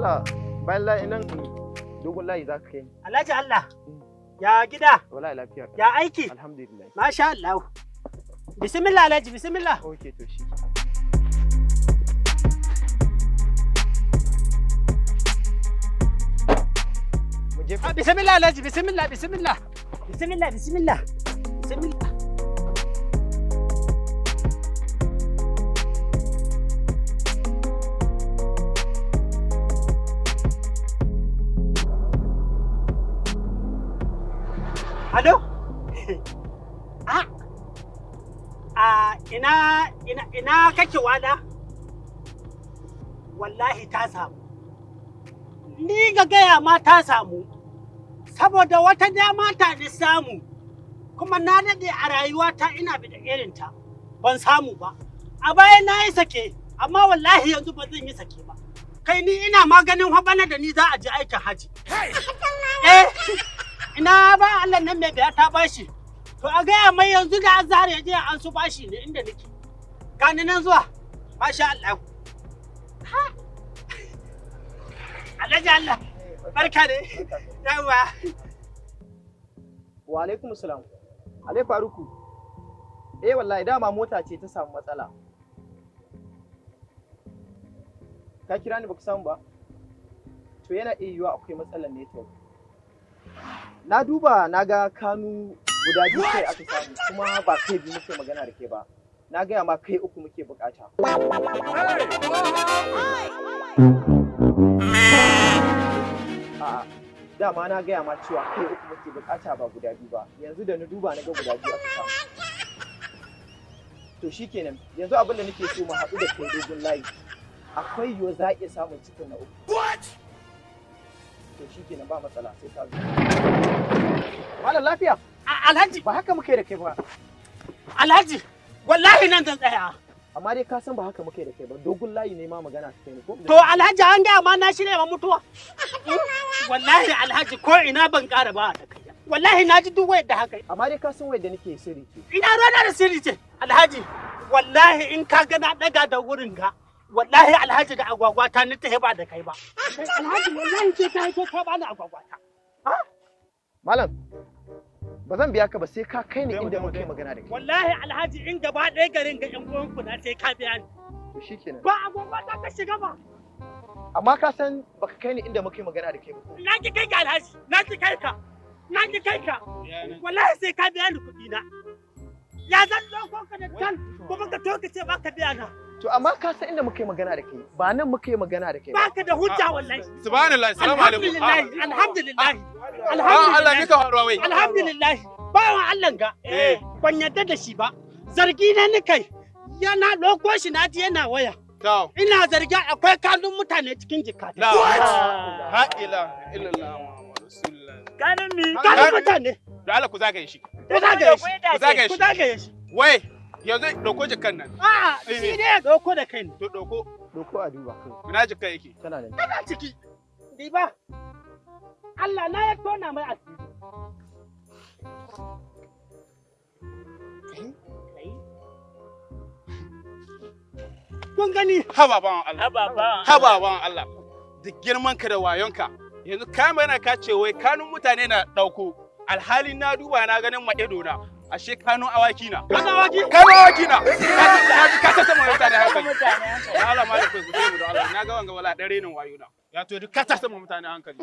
Allah bayan layi nan dogon layi za ka kai ni. Alhaji Allah. Ya gida? Wallahi lafiya. Ya aiki? Alhamdulillah. Masha Allah. Bismillah Alhaji, bismillah. Okay to shi. Mu je. Bismillah Alhaji, bismillah, bismillah. Bismillah, bismillah. Bismillah. Alo? Ina kake wala? Wallahi ta samu. Ni ga gaya ma ta samu. Saboda wata dama ta ni samu. Kuma na daɗe a rayuwata ina bi da irinta. Ban samu ba. A baya na yi sake, amma wallahi yanzu ba zan yi sake ba. Kai ni ina maganin habana da ni za a je aikin haji. Ina ba Allah nan mai biya ta bashi. To a gaya mai yanzu da Azhar ya je an su bashi ne inda nake. Gani nan zuwa. Masha Allah. Alhaji Allah. Barka ne. Yawa. Wa alaikum salam. Alai Faruku. Wallahi dama mota ce ta samu matsala. Ka kira ni baka samu ba? To yana iya yiwuwa akwai matsalar network. Na duba na ga kanu guda biyu kai aka samu kuma ba kai biyu muke magana da ke ba. Na gaya ma kai uku muke bukata. A'a, dama na gaya ma cewa kai uku muke bukata ba guda biyu ba. Yanzu da na duba na ga guda biyu aka samu. To shikenan, yanzu abin da nake so mu haɗu da kai dogon layi. Akwai yiwuwa za a iya samun cikin na uku. To shikenan ba matsala sai ka zo. Malam lafiya? Alhaji. Ba haka muke da kai ba. Alhaji, wallahi nan zan tsaya. Amma dai ka san ba haka muke da kai ba. Dogon layi ne ma magana ta kai ni ko? To Alhaji an gaya ma na shirya ma mutuwa. Wallahi Alhaji ko ina ban ƙara ba da kai. Wallahi na ji duk wayar da haka. Amma dai ka san wayar da nake sirri ce. Ina rana da sirri ce. Alhaji, wallahi in ka ga na daga da wurin ga. Wallahi Alhaji da agwagwata ni ta ba da kai ba. Alhaji wallahi ce ta yi ta ba ni agwagwata. Malam, ba zan biya ka ba sai ka kai ni inda muke magana da kai. Wallahi Alhaji in gaba ɗaya garin ga ƴan uwanku na sai ka biya ni. To shikenan. Ba agwagwata ka shiga ba. Amma ka san baka kai ni inda muke magana da kai ba. Na ki kai ka Alhaji, na ki kai ka. Na ki kai ka. Wallahi sai ka biya ni kuɗi na. Ya zan ɗauko ka da can kuma ka to ka ce ba ka biya na. To amma ka san inda muke magana da kai. Ba nan muke magana da kai ba. Baka da hujja wallahi. Subhanallah, assalamu alaikum. Alhamdulillah. Allah ne ka faruwa wai. Alhamdulillah. Bawan Allah ga. Ban yadda da shi ba. Zargi na ni kai. Yana ɗauko shi na ji yana waya. Ina zargi akwai kanun mutane cikin jikata. Ha ila illallah Muhammadu Rasulullah. Kanun mi? Kanun mutane. Da Allah ku zagaye shi. Ku zagaye shi. Ku zagaye Ku shi. zagaye shi. Wai, yanzu dauko jikan nan. Shi ne ya ɗauko da kai ne. To dauko. Doko a duba kai. Ina jikka yake. Tana nan. Tana ciki. Diba. Allah na ya tona mai asiri. Kun gani? Haba bawan Allah. Haba. Haba bawan Allah. Da girman ka da wayonka. Yanzu ka mai ka ce wai kanun mutane na dauko. Alhali na duba na ganin ma ido na. Ashe kanun awaki na. Kanun awaki? Kanun awaki na. Ka ta sama mutane hankali. Allah malikum ku mu da Allah. Na ga wanga wala dare nan wayo na. Ya to duk ka ta sama mutane hankali.